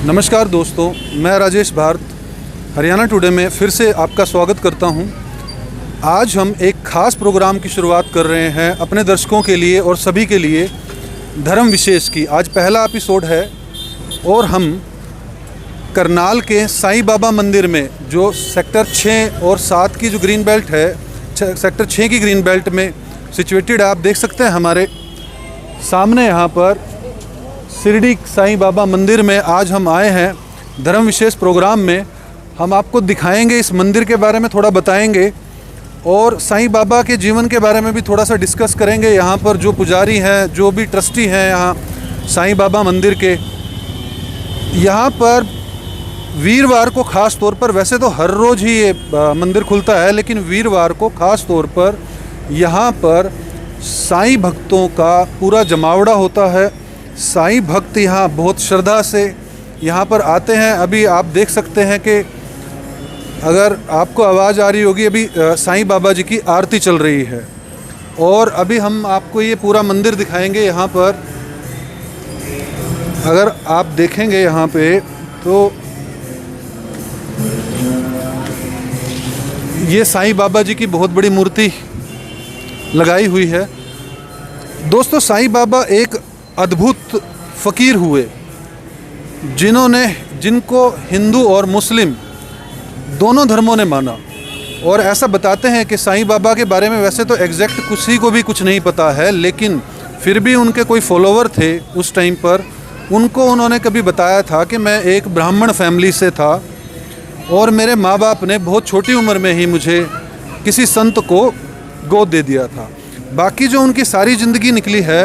नमस्कार दोस्तों, मैं राजेश भारत हरियाणा टुडे में फिर से आपका स्वागत करता हूं। आज हम एक ख़ास प्रोग्राम की शुरुआत कर रहे हैं अपने दर्शकों के लिए और सभी के लिए, धर्म विशेष की। आज पहला एपिसोड है और हम करनाल के साईं बाबा मंदिर में, जो सेक्टर 6 और 7 की जो ग्रीन बेल्ट है, सेक्टर 6 की ग्रीन बेल्ट में सिचुएटेड है। आप देख सकते हैं हमारे सामने यहाँ पर शिरडी साईं बाबा मंदिर में आज हम आए हैं। धर्म विशेष प्रोग्राम में हम आपको दिखाएंगे, इस मंदिर के बारे में थोड़ा बताएंगे और साईं बाबा के जीवन के बारे में भी थोड़ा सा डिस्कस करेंगे। यहाँ पर जो पुजारी हैं, जो भी ट्रस्टी हैं यहाँ साईं बाबा मंदिर के, यहाँ पर वीरवार को ख़ास तौर पर, वैसे तो हर रोज़ ही ये मंदिर खुलता है, लेकिन वीरवार को ख़ास तौर पर यहाँ पर साईं भक्तों का पूरा जमावड़ा होता है। साईं भक्त यहाँ बहुत श्रद्धा से यहाँ पर आते हैं। अभी आप देख सकते हैं कि अगर आपको आवाज़ आ रही होगी, अभी साईं बाबा जी की आरती चल रही है और अभी हम आपको ये पूरा मंदिर दिखाएंगे। यहाँ पर अगर आप देखेंगे यहाँ पे तो ये साईं बाबा जी की बहुत बड़ी मूर्ति लगाई हुई है। दोस्तों, साईं बाबा एक अद्भुत फ़कीर हुए जिनको हिंदू और मुस्लिम दोनों धर्मों ने माना। और ऐसा बताते हैं कि साईं बाबा के बारे में वैसे तो एग्जैक्ट किसी को भी कुछ नहीं पता है, लेकिन फिर भी उनके कोई फॉलोवर थे उस टाइम पर। उनको उन्होंने कभी बताया था कि मैं एक ब्राह्मण फैमिली से था और मेरे माँ बाप ने बहुत छोटी उम्र में ही मुझे किसी संत को गोद दे दिया था। बाकी जो उनकी सारी ज़िंदगी निकली है,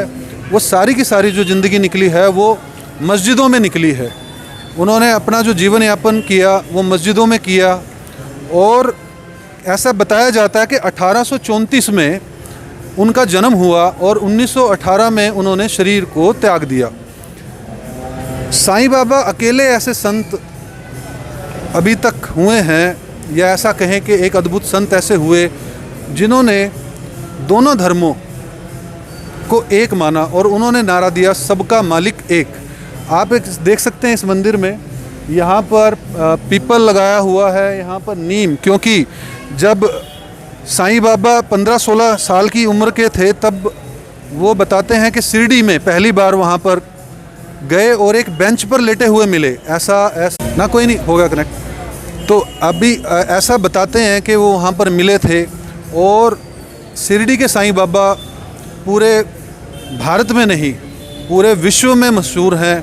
वो सारी की सारी जो ज़िंदगी निकली है वो मस्जिदों में निकली है। उन्होंने अपना जो जीवन यापन किया वो मस्जिदों में किया। और ऐसा बताया जाता है कि 1834 में उनका जन्म हुआ और 1918 में उन्होंने शरीर को त्याग दिया। साईं बाबा अकेले ऐसे संत अभी तक हुए हैं, या ऐसा कहें कि एक अद्भुत संत ऐसे हुए जिन्होंने दोनों धर्मों को एक माना और उन्होंने नारा दिया, सबका मालिक एक। आप एक देख सकते हैं इस मंदिर में यहाँ पर पीपल लगाया हुआ है, यहाँ पर नीम, क्योंकि जब साईं बाबा 15-16 साल की उम्र के थे तब वो बताते हैं कि शिरडी में पहली बार वहाँ पर गए और एक बेंच पर लेटे हुए मिले। ऐसा ना, कोई नहीं होगा कनेक्ट। तो अभी ऐसा बताते हैं कि वो वहाँ पर मिले थे। और शिरडी के साईं बाबा पूरे भारत में नहीं, पूरे विश्व में मशहूर हैं।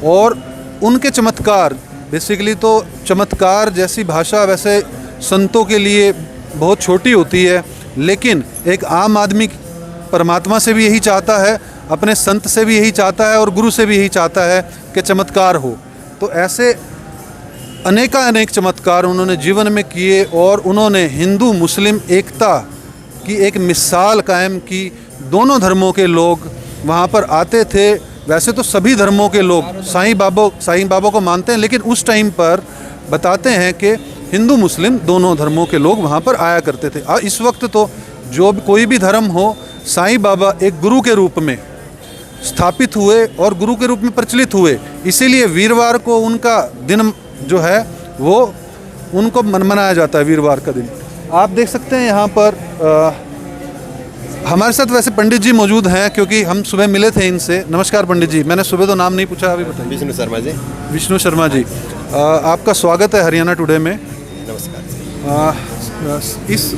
और उनके चमत्कार, बेसिकली तो चमत्कार जैसी भाषा वैसे संतों के लिए बहुत छोटी होती है, लेकिन एक आम आदमी परमात्मा से भी यही चाहता है, अपने संत से भी यही चाहता है और गुरु से भी यही चाहता है कि चमत्कार हो। तो ऐसे अनेक चमत्कार उन्होंने जीवन में किए और उन्होंने हिंदू मुस्लिम एकता की एक मिसाल कायम की। दोनों धर्मों के लोग वहाँ पर आते थे। वैसे तो सभी धर्मों के लोग साईं बाबा को मानते हैं, लेकिन उस टाइम पर बताते हैं कि हिंदू मुस्लिम दोनों धर्मों के लोग वहाँ पर आया करते थे। इस वक्त तो जो कोई भी धर्म हो, साईं बाबा एक गुरु के रूप में स्थापित हुए और गुरु के रूप में प्रचलित हुए। इसीलिए वीरवार को उनका दिन जो है वो उनको मनाया जाता है, वीरवार का दिन। आप देख सकते हैं यहाँ पर हमारे साथ वैसे पंडित जी मौजूद हैं, क्योंकि हम सुबह मिले थे इनसे। नमस्कार पंडित जी, मैंने सुबह तो नाम नहीं पूछा, अभी बताइए। विष्णु शर्मा जी। विष्णु शर्मा जी, आपका स्वागत है हरियाणा टुडे में। नमस्कार। इस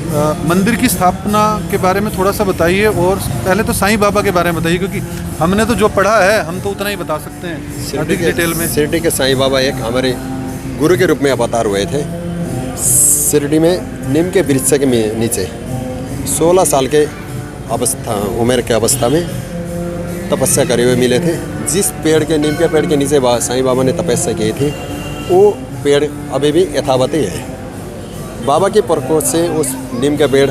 मंदिर की स्थापना के बारे में थोड़ा सा बताइए, और पहले तो साईं बाबा के बारे में बताइए, क्योंकि हमने तो जो पढ़ा है हम तो उतना ही बता सकते हैं अधिक डिटेल में। शिरडी के साईं बाबा एक हमारे गुरु के रूप में अवतार हुए थे। शिरडी में नीम के वृक्ष के नीचे 16 साल के उम्र के अवस्था में तपस्या करे हुए मिले थे। जिस पेड़ के, नीम के पेड़ के नीचे साईं बाबा ने तपस्या की थी, वो पेड़ अभी भी यथावत ही है। बाबा के प्रकोप से उस नीम का पेड़,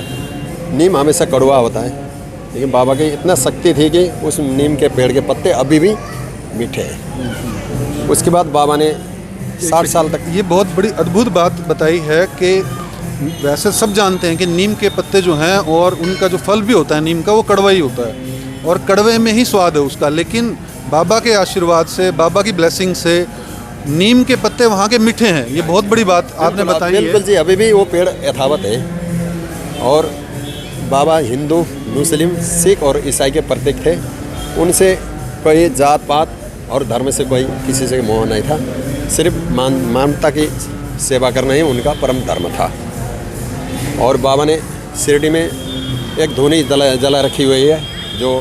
नीम हमेशा कड़वा होता है, लेकिन बाबा की इतना शक्ति थी कि उस नीम के पेड़ के पत्ते अभी भी मीठे हैं। उसके बाद बाबा ने 60 साल तक, ये बहुत बड़ी अद्भुत बात बताई है कि वैसे सब जानते हैं कि नीम के पत्ते जो हैं और उनका जो फल भी होता है नीम का, वो कड़वा ही होता है और कड़वे में ही स्वाद है उसका। लेकिन बाबा के आशीर्वाद से, बाबा की ब्लेसिंग से नीम के पत्ते वहाँ के मीठे हैं, ये बहुत बड़ी बात आपने बताई है। बिल्कुल जी, अभी भी वो पेड़ यथावत है। और बाबा हिंदू, मुस्लिम, सिख और ईसाई के प्रतीक थे। उनसे कोई जात पात और धर्म से कोई किसी से मोह नहीं था, सिर्फ मानवता की सेवा करना ही उनका परम धर्म था। और बाबा ने शिरडी में एक धुनी जला रखी हुई है जो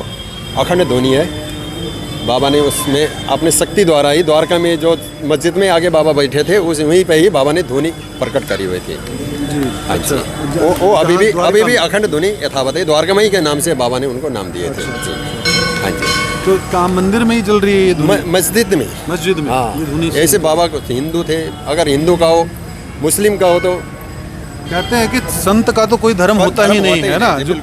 अखंड धुनी है। बाबा ने उसमें अपनी शक्ति द्वारा ही द्वारका में जो मस्जिद में आगे बाबा बैठे थे उस वहीं पे ही बाबा ने धुनी प्रकट करी हुई थी। हाँ जी, वो अभी भी अखंड धुनी यथावत है। द्वारकामाई के नाम से बाबा ने उनको नाम दिए थे। हाँ जी, तो काम मंदिर में ही चल रही है ये धुनी? मस्जिद में। मस्जिद में ये धुनी हाँ, ऐसे बाबा को हिंदू थे, अगर हिंदू का हो, मुस्लिम का हो तो कहते हैं कि संत का तो कोई धर्म होता ही नहीं है ना, जो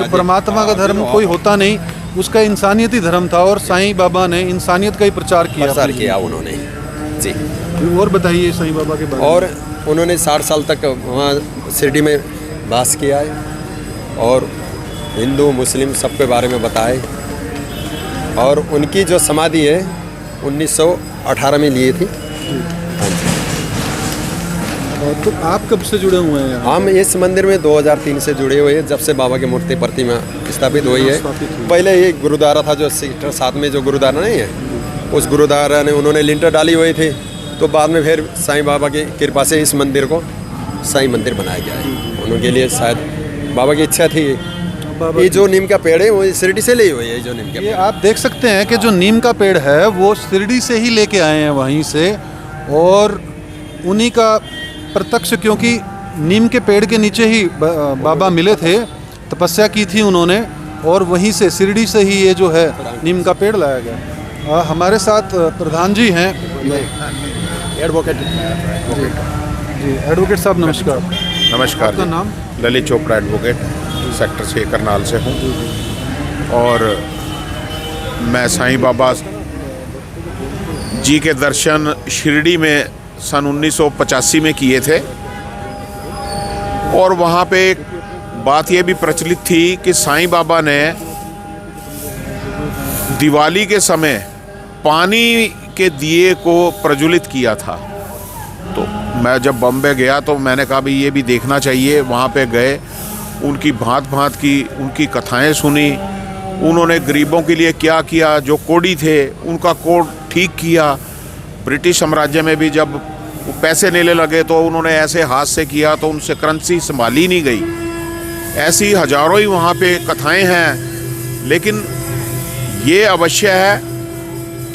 परमात्मा का धर्म कोई होता नहीं, उसका इंसानियती धर्म था। और साईं बाबा ने इंसानियत का ही प्रचार किया उन्होंने जी। और बताइए साईं बाबा के बारे में। और उन्होंने 60 साल तक वहाँ शिरडी में वास किया है और हिंदू मुस्लिम सबके बारे में बताए। और उनकी जो समाधि है 1918 में लिए थी। हाँ जी। तो आप कब से जुड़े हुए हैं? हम इस मंदिर में 2003 से जुड़े हुए हैं, जब से बाबा की मूर्ति प्रतिमा स्थापित हुई है। पहले ये गुरुद्वारा था, जो सेक्टर 7 में जो गुरुद्वारा नहीं है, उस गुरुद्वारा ने उन्होंने लिंटर डाली हुई थी। तो बाद में फिर साईं बाबा की कृपा से इस मंदिर को साईं मंदिर बनाया गया है। उनके लिए शायद बाबा की इच्छा थी। ये जो नीम का पेड़ है वो शिरडी से ली हुई है। जो नीम का ये आप देख सकते हैं कि जो नीम का पेड़ है वो शिरडी से ही लेके आए हैं वहीं से, और उन्हीं का प्रत्यक्ष, क्योंकि नीम के पेड़ के नीचे ही बाबा मिले थे, तपस्या की थी उन्होंने, और वहीं से शिरडी से ही ये जो है नीम का पेड़ लाया गया। हमारे साथ प्रधान जी हैं, एडवोकेट जी। एडवोकेट साहब नमस्कार। नमस्कार। आपका नाम? ललित चोपड़ा एडवोकेट, सेक्टर 6 करनाल से हूँ। और मैं साईं बाबा जी के दर्शन शिरडी में सन 1985 में किए थे। और वहाँ पे एक बात ये भी प्रचलित थी कि साईं बाबा ने दिवाली के समय पानी के दिए को प्रज्वलित किया था। तो मैं जब बम्बे गया तो मैंने कहा भाई ये भी देखना चाहिए। वहाँ पे गए, उनकी भांत भांत की उनकी कथाएं सुनी। उन्होंने गरीबों के लिए क्या किया, जो कोढ़ी थे उनका कोढ़ ठीक किया। ब्रिटिश साम्राज्य में भी जब वो पैसे लेने लगे तो उन्होंने ऐसे हाथ से किया तो उनसे करेंसी संभाली नहीं गई। ऐसी हजारों ही वहाँ पे कथाएं हैं। लेकिन ये अवश्य है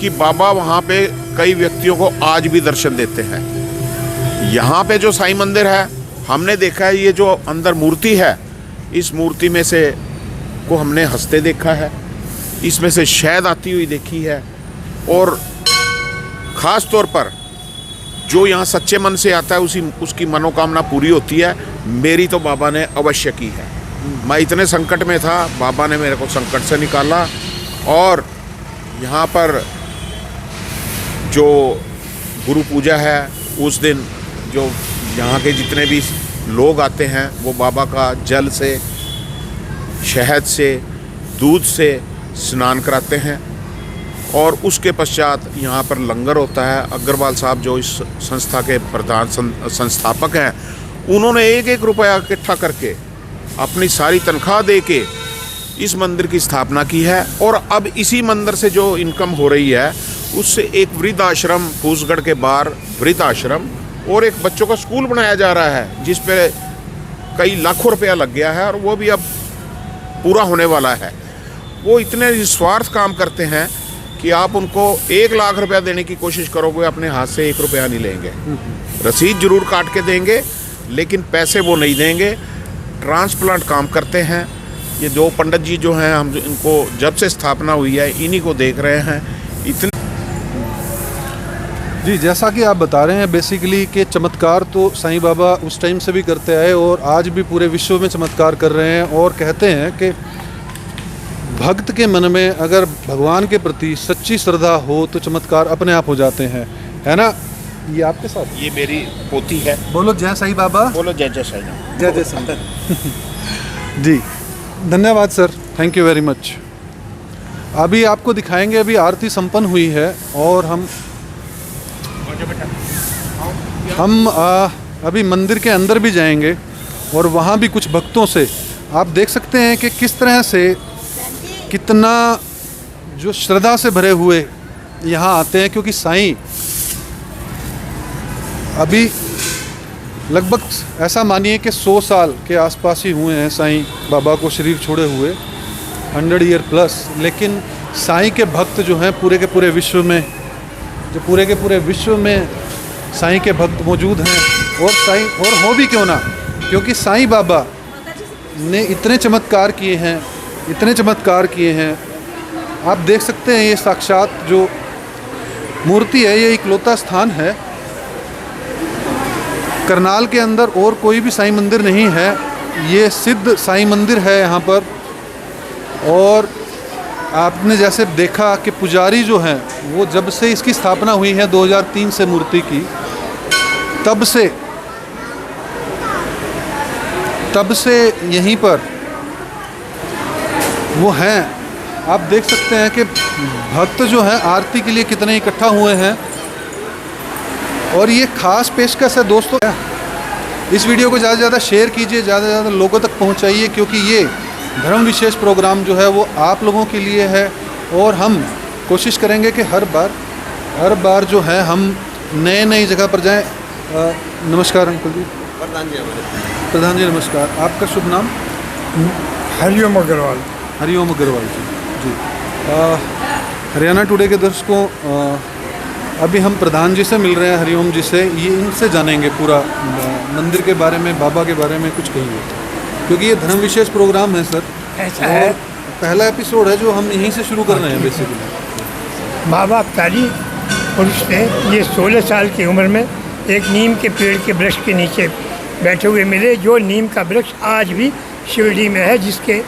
कि बाबा वहाँ पे कई व्यक्तियों को आज भी दर्शन देते हैं। यहाँ पे जो साईं मंदिर है, हमने देखा है ये जो अंदर मूर्ति है, इस मूर्ति में से को हमने हंसते देखा है, इसमें से शहद आती हुई देखी है। और ख़ास तौर पर जो यहाँ सच्चे मन से आता है उसकी मनोकामना पूरी होती है। मेरी तो बाबा ने अवश्य की है। मैं इतने संकट में था, बाबा ने मेरे को संकट से निकाला। और यहाँ पर जो गुरु पूजा है उस दिन जो यहाँ के जितने भी लोग आते हैं वो बाबा का जल से, शहद से, दूध से स्नान कराते हैं। और उसके पश्चात यहाँ पर लंगर होता है। अग्रवाल साहब जो इस संस्था के प्रधान संस्थापक हैं, उन्होंने 1-1 रुपया इकट्ठा करके अपनी सारी तनख्वाह दे के इस मंदिर की स्थापना की है। और अब इसी मंदिर से जो इनकम हो रही है उससे एक वृद्ध आश्रम, फूसगढ़ के बाहर वृद्ध आश्रम, और एक बच्चों का स्कूल बनाया जा रहा है जिस पे कई लाखों रुपया लग गया है और वो भी अब पूरा होने वाला है। वो इतने निस्वार्थ काम करते हैं कि आप उनको 1 लाख रुपया देने की कोशिश करोगे, अपने हाथ से 1 रुपया नहीं लेंगे। रसीद जरूर काट के देंगे लेकिन पैसे वो नहीं देंगे। ट्रांसप्लांट काम करते हैं। ये 2 पंडित जी जो हैं, हम इनको जब से स्थापना हुई है इन्हीं को देख रहे हैं। इतने जी, जैसा कि आप बता रहे हैं बेसिकली कि चमत्कार तो साईं बाबा उस टाइम से भी करते आए और आज भी पूरे विश्व में चमत्कार कर रहे हैं। और कहते हैं कि भक्त के मन में अगर भगवान के प्रति सच्ची श्रद्धा हो तो चमत्कार अपने आप हो जाते हैं, है ना? ये आपके साथ? ये मेरी पोती है। बोलो जय साईं बाबा। बोलो जय जय साईं। जय जय साईं। जी, धन्यवाद sir, thank you very much. अभी आपको दिखाएंगे, अभी आरती संपन्न हुई है और हम हम अभी मंदिर के अंदर भी जाएंगे और वहाँ भी कुछ भक्तों से आप देख सकते हैं कि किस तरह से कितना जो श्रद्धा से भरे हुए यहाँ आते हैं, क्योंकि साईं अभी लगभग ऐसा मानिए कि 100 साल के आसपास ही हुए हैं साईं बाबा को शरीर छोड़े हुए, 100 ईयर प्लस। लेकिन साईं के भक्त जो हैं पूरे के पूरे विश्व में, जो पूरे के पूरे विश्व में साईं के भक्त मौजूद हैं। और साईं और हो भी क्यों ना, क्योंकि साईं बाबा ने इतने चमत्कार किए हैं, इतने चमत्कार किए हैं। आप देख सकते हैं ये साक्षात जो मूर्ति है, ये इकलौता स्थान है करनाल के अंदर, और कोई भी साईं मंदिर नहीं है। ये सिद्ध साईं मंदिर है यहाँ पर। और आपने जैसे देखा कि पुजारी जो हैं वो जब से इसकी स्थापना हुई है 2003 से मूर्ति की, तब से यहीं पर वो हैं। आप देख सकते हैं कि भक्त जो हैं आरती के लिए कितने इकट्ठा हुए हैं। और ये खास पेशकश है दोस्तों, इस वीडियो को ज़्यादा से ज़्यादा शेयर कीजिए, ज़्यादा से ज़्यादा लोगों तक पहुंचाइए, क्योंकि ये धर्म विशेष प्रोग्राम जो है वो आप लोगों के लिए है। और हम कोशिश करेंगे कि हर बार जो है हम नई जगह पर जाएं। नमस्कार अंकल जी। प्रधान जी नमस्कार। आपका शुभ नाम? हरिओम अग्रवाल। हरिओम अग्रवाल जी। हरियाणा टुडे के दर्शकों, अभी हम प्रधान जी से मिल रहे हैं, हरिओम जी से। ये इनसे जानेंगे पूरा मंदिर के बारे में, बाबा के बारे में कुछ कहिए, क्योंकि ये धर्म विशेष प्रोग्राम है सर। ऐसा है, पहला एपिसोड है जो हम यहीं से शुरू कर रहे हैं बेसिकली। बाबा अवतारी पुरुष थे। ये 16 साल की उम्र में एक नीम के पेड़ के वृक्ष के नीचे बैठे हुए मिले, जो नीम का वृक्ष आज भी शिरडी में है, जिसके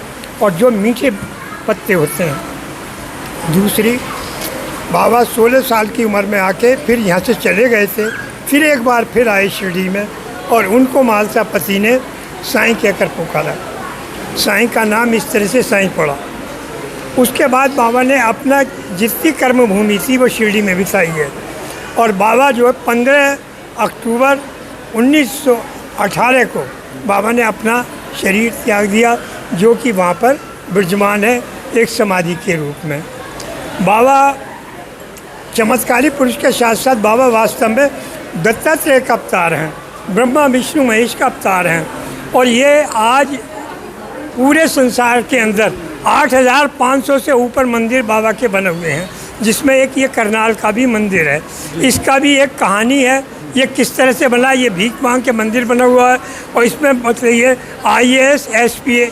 और जो मीठे पत्ते होते हैं। दूसरी, बाबा 16 साल की उम्र में आके फिर यहाँ से चले गए थे, फिर एक बार फिर आए शिरडी में, और उनको मालसा पति ने साईं कहकर पुकारा। साईं का नाम इस तरह से साईं पड़ा। उसके बाद बाबा ने अपना जितनी कर्मभूमि थी वो शिरडी में बिताई है। और बाबा जो है 15 अक्टूबर 1918 को बाबा ने अपना शरीर त्याग दिया, जो कि वहाँ पर विराजमान है एक समाधि के रूप में। बाबा चमत्कारी पुरुष के साथ साथ बाबा वास्तव में दत्तात्रेय का अवतार हैं, ब्रह्मा विष्णु महेश का अवतार हैं। और ये आज पूरे संसार के अंदर 8500 से ऊपर मंदिर बाबा के बने हुए हैं, जिसमें एक ये करनाल का भी मंदिर है। इसका भी एक कहानी है, ये किस तरह से बना। ये भीख मांग के मंदिर बना हुआ है, और इसमें मतलब ये IAS SP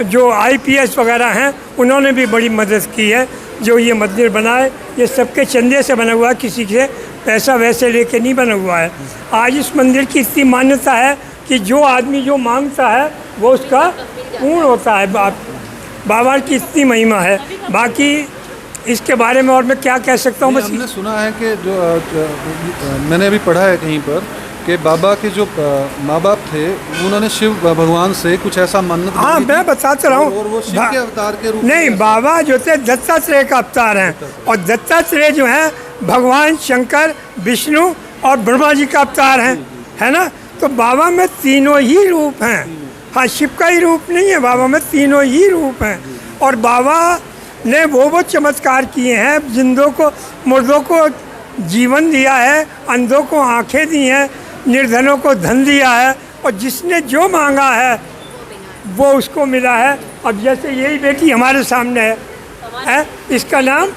जो IPS वगैरह हैं, उन्होंने भी बड़ी मदद की है जो ये मंदिर बनाए। ये सबके चंदे से बना हुआ है, किसी से पैसा वैसे लेके नहीं बना हुआ है। आज इस मंदिर की इतनी मान्यता है कि जो आदमी जो मांगता है वो उसका पूर्ण होता है। बाबा की इतनी महिमा है। बाकी इसके बारे में और मैं क्या कह सकता हूँ। बस हमने सुना है कि जो मैंने अभी पढ़ा है कहीं पर कि बाबा के जो माँ बाप थे उन्होंने शिव भगवान से कुछ ऐसा मन्नत हाँ, मैं बताता रहा हूँ। और वो शिव के अवतार के रूप नहीं, बाबा जो थे दत्तात्रेय का अवतार हैं, और दत्तात्रेय जो हैं भगवान शंकर, विष्णु और ब्रह्मा जी का अवतार हैं, है ना। तो बाबा में तीनों ही रूप हैं। हाँ, शिव का ही रूप नहीं है, बाबा में तीनों ही रूप हैं। और बाबा ने वो चमत्कार किए हैं, जिंदों को मुर्दों को जीवन दिया है, अंधों को आंखें दी हैं, निर्धनों को धन दिया है, और जिसने जो मांगा है वो उसको मिला है। अब जैसे यही बेटी हमारे सामने है, इसका नाम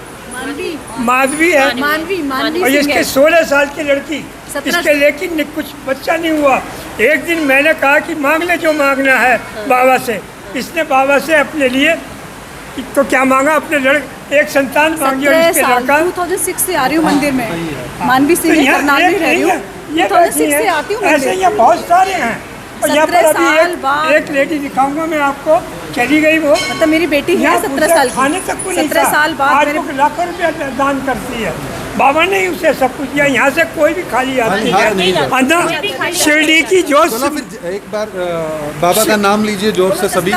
माधवी है, और इसके 16 साल की लड़की, इसके लेकिन कुछ बच्चा नहीं हुआ। एक दिन मैंने कहा कि मांग ले जो मांगना है बाबा से। इसने बाबा से अपने लिए तो क्या मांगा, अपने एक संतान मांगी, और इसके लड़का 2006 से आ रही हूँ मंदिर में, मानवी सिंह है, करनाल में रह रही हूँ। 2006 से आती हूँ। ऐसे यहाँ बहुत सारे हैं। और यहाँ पर अभी एक लेडी दिखाऊंगा मैं आपको, चली गई वो, मतलब मेरी बेटी है 17 साल की, खाने तक को नहीं 17 साल बाद मेरे लाखों रुपया दान करती है। बाबा ने उसे सब कुछ दिया। यहाँ से कोई भी खाली आदमी है। शिरडी की जो चलो फिर एक बार बाबा का नाम लीजिए जोर से सभी।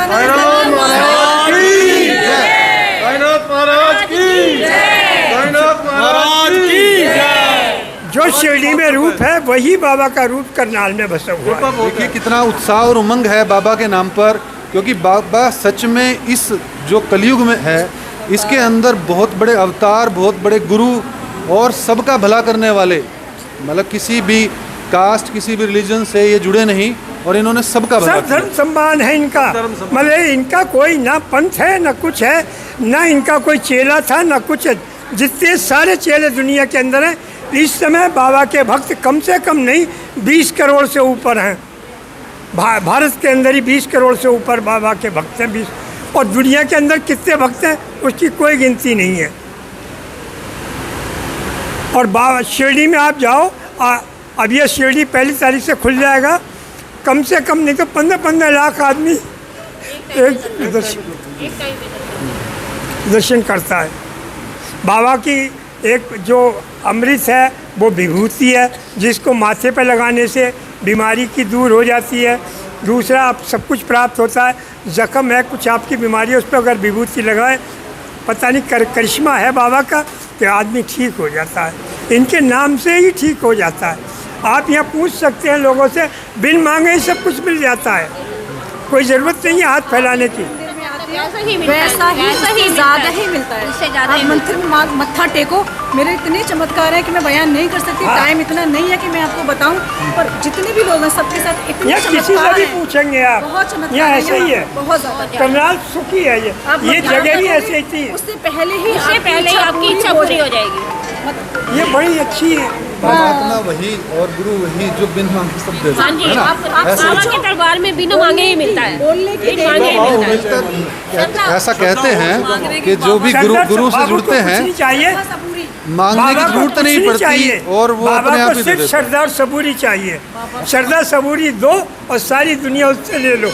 जो शिरडी में रूप है वही बाबा का रूप करनाल में बसा हुआ है। देखिए कितना उत्साह और उमंग है बाबा के नाम पर, क्योंकि बाबा सच में इस जो कलयुग में है इसके अंदर बहुत बड़े अवतार, बहुत बड़े गुरु और सबका भला करने वाले, मतलब किसी भी कास्ट, किसी भी रिलीजन से ये जुड़े नहीं और इन्होंने सबका भला सब धर्म सम्मान है इनका, मतलब इनका कोई ना पंथ है ना कुछ है, ना इनका कोई चेला था ना कुछ है। जितने सारे चेले दुनिया के अंदर हैं इस समय बाबा के भक्त कम से कम नहीं 20 करोड़ से ऊपर हैं। भारत के अंदर ही 20 करोड़ से ऊपर बाबा के भक्त हैं 20, और दुनिया के अंदर कितने भक्त हैं उसकी कोई गिनती नहीं है। और बाबा शिरडी में आप जाओ, अब ये शिरडी 1 तारीख से खुल जाएगा, कम से कम नहीं तो 15-15 लाख आदमी एक दर्शन करता है। बाबा की एक जो अमृत है वो विभूति है, जिसको माथे पर लगाने से बीमारी की दूर हो जाती है। दूसरा आप सब कुछ प्राप्त होता है। जख्म है कुछ आपकी बीमारी है, उस पर अगर विभूति लगाए, पता नहीं करिश्मा है बाबा का, तो आदमी ठीक हो जाता है। इनके नाम से ही ठीक हो जाता है। आप यहाँ पूछ सकते हैं लोगों से, बिन मांगे ही सब कुछ मिल जाता है, कोई ज़रूरत नहीं है हाथ फैलाने की। वैसा ही ज़्यादा ही मिलता है, उससे ज़्यादा ही मंदिर में मत्था टेको। मेरे इतने चमत्कार हैं कि मैं बयान नहीं कर सकती, टाइम इतना नहीं है कि मैं आपको बताऊं। पर जितने भी लोग हैं सबके साथ इतने किसी से भी पूछेंगे आप, बहुत चमत्कार यहाँ ऐसे ही है, बहुत ज़्यादा। करनाल सुखी है ये जगह भी ऐसी थी। उससे पहले ही आपकी इच्छा पूरी हो जाएगी। ये बड़ी अच्छी है। परमात्मा वही और गुरु वही जो बिन मांगे सब दे हाँ जी, आप बाबा के दरबार में बिना मांगे ही मिलता है, बोलने की बिन मांगे ही मिलता है। ऐसा कहते हैं कि जो भी गुरु से जुड़ते हैं चाहिए, मांगने की जरूरत नहीं पड़ती और वो अपने आप ही दे सिर्फ देते हैं। श्रद्धा और सबूरी चाहिए। श्रद्धा सबूरी दो और सारी दुनिया उससे ले लो।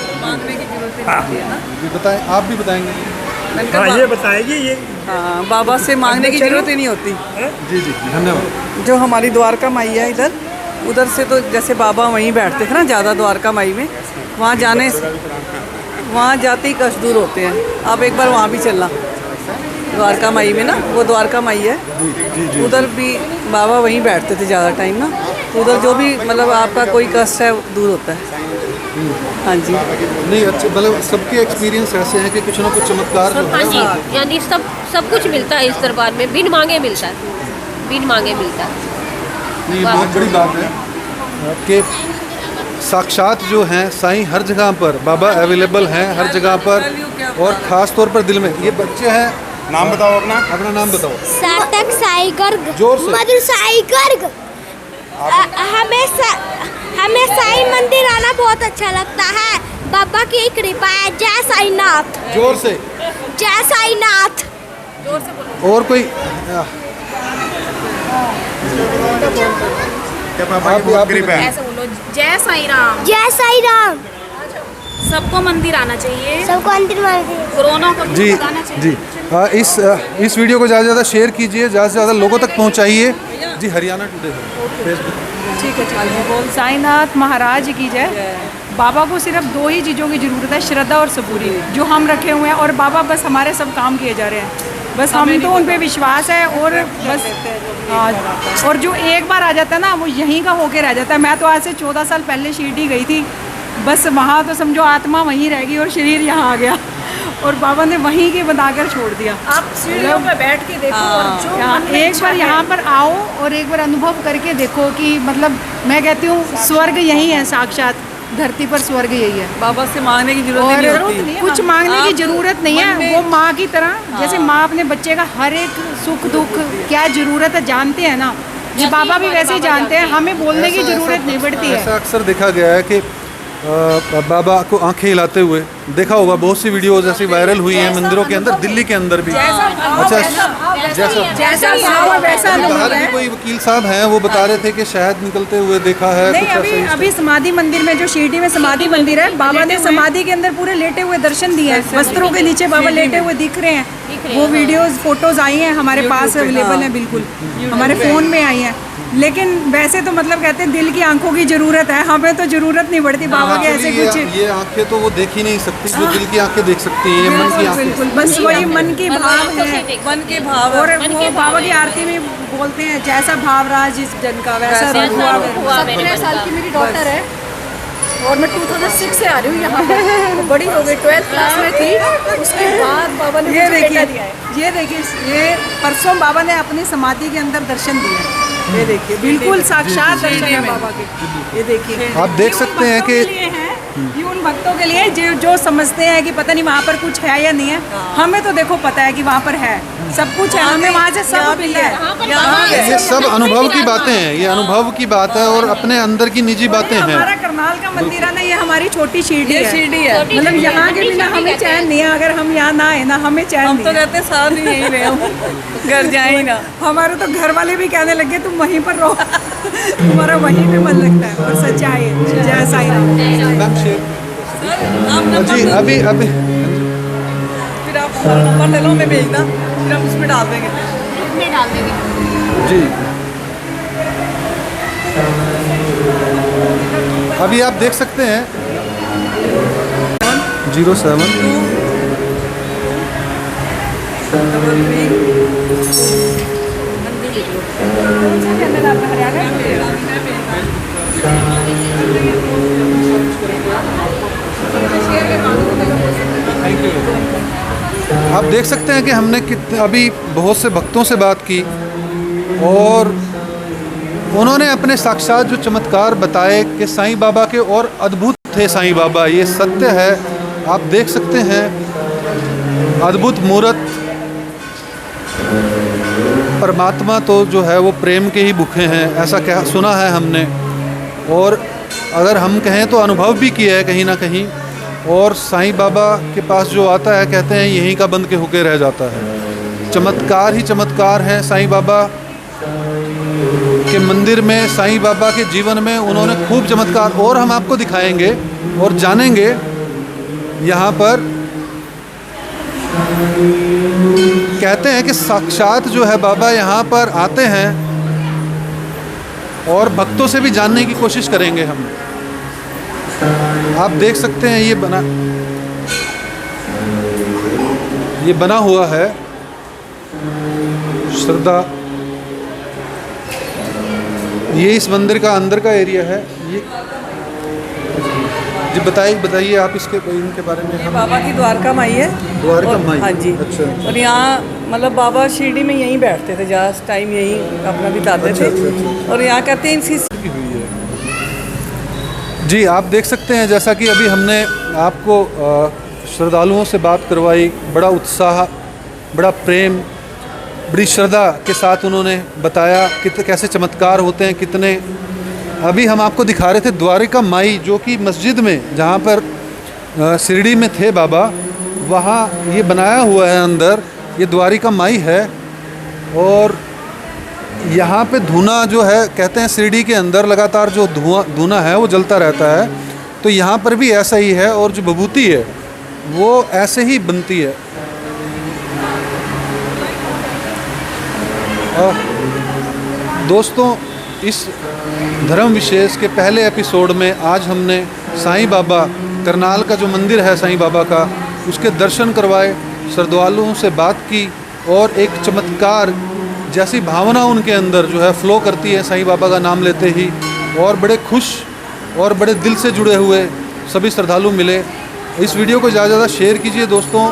बताएं, आप भी बताएंगे? हाँ ये बताएगी ये। हाँ, बाबा से मांगने की जरूरत ही नहीं होती। जी जी धन्यवाद। जो हमारी द्वारका माई है इधर, उधर से तो जैसे बाबा वहीं बैठते थे ना ज़्यादा, द्वारका माई में वहाँ जाते ही कष्ट दूर होते हैं। आप एक बार वहाँ भी चलना, द्वारका माई में ना, वो द्वारका माई है, उधर भी बाबा वहीं बैठते थे ज़्यादा टाइम ना, तो उधर जो भी मतलब आपका कोई कष्ट है दूर होता है। हाँ जी, नहीं अच्छा, मतलब सबके एक्सपीरियंस ऐसे हैं कि कुछ ना कुछ चमत्कार जो हाँ है जी, यानी सब कुछ मिलता है इस दरबार में, बिन मांगे मिलता है, बिन मांगे मिलता है। नहीं, बहुत बड़ी बात है कि साक्षात जो हैं साईं हर जगह पर, बाबा अवेलेबल हैं हर जगह पर, और ख़ास तौर पर दिल में। ये बच्चे हैं, नाम बताओ अपना नाम बताओ। सार्थक साई गर्ग, जोर से। मधुर साई गर्ग। हमें साई मंदिर आना बहुत अच्छा लगता है, बाबा की कृपा है। जय साईनाथ। जोर से। जय साईनाथ। और कोई आप कृपा है। ऐसे बोलो, जय साईं राम। जय साई राम। सबको मंदिर आना चाहिए, सबको अंतिम कोरोना को जी भगाना चाहिए। जी इस वीडियो को ज़्यादा से ज़्यादा शेयर कीजिए, ज़्यादा से ज़्यादा लोगों तक पहुंचाइए। जी हरियाणा टुडे फेसबुक। ठीक है, चलिए बोल। साईनाथ महाराज की जय। बाबा को सिर्फ 2 ही चीज़ों की ज़रूरत है, श्रद्धा और सबूरी, जो हम रखे हुए हैं, और बाबा बस हमारे सब काम किए जा रहे हैं। बस हम तो उन पे विश्वास है, और बस और जो एक बार आ जाता है ना वो यहीं का होके रह जाता है। मैं तो आज से 14 साल पहले शिरडी गई थी, बस वहाँ तो समझो आत्मा वहीं रह गई और शरीर यहाँ आ गया, और बाबा ने वहीं के बनाकर छोड़ दिया। आप सीढ़ियों पे बैठ के देखो, और जो मन में एक इच्छा बार है, यहाँ पर आओ और एक बार अनुभव करके देखो कि मतलब मैं कहती हूँ स्वर्ग यही है, साक्षात धरती पर स्वर्ग यही है। बाबा से मांगने की जरूरत नहीं होती। कुछ मांगने की आप जरूरत नहीं मन है, में- वो माँ की तरह, जैसे माँ अपने बच्चे का हर एक सुख दुख क्या जरूरत है जानते हैं ना, ये बाबा भी वैसे ही जानते हैं। हमें बोलने की जरूरत नहीं पड़ती है। ऐसा अक्सर देखा गया है कि बाबा को आंखें हिलाते हुए देखा होगा, बहुत सी वीडियोज ऐसी वायरल हुई हैं मंदिरों के अंदर, दिल्ली के अंदर भी। अच्छा, जैसा भाव है वैसा अनुभव बाहर भी है। कोई वकील साहब हैं, वो बता रहे थे कि शहद निकलते हुए देखा है नहीं, कुछ अभी ऐसा। अभी समाधि मंदिर में, जो शिरडी में समाधि मंदिर है, बाबा ने समाधि के अंदर पूरे लेटे हुए दर्शन दिए हैं, वस्त्रों के नीचे बाबा लेटे हुए दिख रहे हैं। वो वीडियोस फोटोज आई हैं हमारे पास, अवेलेबल हैं, बिल्कुल हमारे फ़ोन में आई हैं। लेकिन वैसे तो मतलब कहते हैं दिल की आंखों की जरूरत है, हमें तो जरूरत नहीं पड़ती बाबा के ऐसे कुछ। ये आंखें तो वो देख ही नहीं सकती, जो दिल की आंखें देख सकती हैं, मन की आंखें। बिल्कुल, बस वही मन की भाव है। मन के भाव और वो बाबा की आरती में बोलते हैं जैसा भाव रहा जिस जन का वैसा रूप हुआ मेरा। 17 साल की मेरी डॉटर है और मैं 2006 से आ रही हूँ यहाँ पर। बड़ी हो गई, 12th क्लास में थी, उसके बाद बाबा ने ये मुझे बेटा देखिए, दिया है। ये देखिए, ये परसों बाबा ने अपनी समाधि के अंदर दर्शन दिए। ये देखिए, बिल्कुल साक्षात दर्शन है बाबा के। ये देखिए, आप देख सकते हैं कि ये उन भक्तों के लिए जो समझते हैं कि पता नहीं वहाँ पर कुछ है या नहीं है। हमें तो देखो पता है कि वहाँ पर है, सब कुछ है, हमें वहाँ से सब मिला है। ये सब अनुभव की बातें हैं, ये अनुभव की बात है और अपने अंदर की निजी बातें हैं। हमारा करनाल का मंदिर है ना, ये हमारी छोटी शिरडी है। शिरडी है, मतलब यहाँ के बिना हमें चैन नहीं है। अगर हम यहाँ ना आए ना, हमें चैन हम नहीं तो है। कहते साथ ही यहीं रहे, हम घर जाए ही ना। हमारे तो घर वाले भी कहने लगे तुम वहीं पर रहो, तुम्हारा वहीं पे मन लगता है। और सच्चाई है, जय साईं राम। जी अभी फिर आप हमारा नंबर ले लो, हमें भेजना, फिर हम उसमें डाल देंगे। जी अभी आप देख सकते हैं 07 आप देख सकते हैं कि हमने अभी बहुत से भक्तों से बात की और उन्होंने अपने साक्षात जो चमत्कार बताए कि साईं बाबा के और अद्भुत थे साईं बाबा, ये सत्य है। आप देख सकते हैं अद्भुत मूर्त। परमात्मा तो जो है वो प्रेम के ही भूखे हैं, ऐसा क्या सुना है हमने, और अगर हम कहें तो अनुभव भी किया है कहीं ना कहीं। और साईं बाबा के पास जो आता है कहते हैं यहीं का बंद के होके रह जाता है। चमत्कार ही चमत्कार हैं साईं बाबा के मंदिर में, साईं बाबा के जीवन में उन्होंने खूब चमत्कार और हम आपको दिखाएंगे और जानेंगे। यहाँ पर कहते हैं कि साक्षात जो है बाबा यहाँ पर आते हैं और भक्तों से भी जानने की कोशिश करेंगे हम। आप देख सकते हैं ये बना हुआ है श्रद्धा। ये इस मंदिर का अंदर का एरिया है। ये जी बताइए आप इनके बारे में। ये बाबा की द्वारका माई है। द्वारका माई, हाँ जी। अच्छा। और यहाँ मतलब बाबा शिरडी में यहीं बैठते थे, ज़्यादा टाइम यहीं अपना बिताते थे। और यहाँ कहते हैं इनकी जी आप देख सकते हैं जैसा कि अभी हमने आपको श्रद्धालुओं से बात करवाई। बड़ा उत्साह, बड़ा प्रेम, बड़ी श्रद्धा के साथ उन्होंने बताया कि कैसे चमत्कार होते हैं कितने। अभी हम आपको दिखा रहे थे द्वारिका माई, जो कि मस्जिद में जहाँ पर शिरडी में थे बाबा, वहाँ ये बनाया हुआ है अंदर, ये द्वारिका माई है। और यहाँ पे धुआं जो है, कहते हैं शिरडी के अंदर लगातार जो धुआं है वो जलता रहता है, तो यहाँ पर भी ऐसा ही है। और जो विभूति है वो ऐसे ही बनती है। दोस्तों, इस धर्म विशेष के पहले एपिसोड में आज हमने साईं बाबा, करनाल का जो मंदिर है साईं बाबा का, उसके दर्शन करवाए, श्रद्धालुओं से बात की और एक चमत्कार जैसी भावना उनके अंदर जो है फ्लो करती है साईं बाबा का नाम लेते ही, और बड़े खुश और बड़े दिल से जुड़े हुए सभी श्रद्धालु मिले। इस वीडियो को ज़्यादा से ज़्यादा शेयर कीजिए दोस्तों।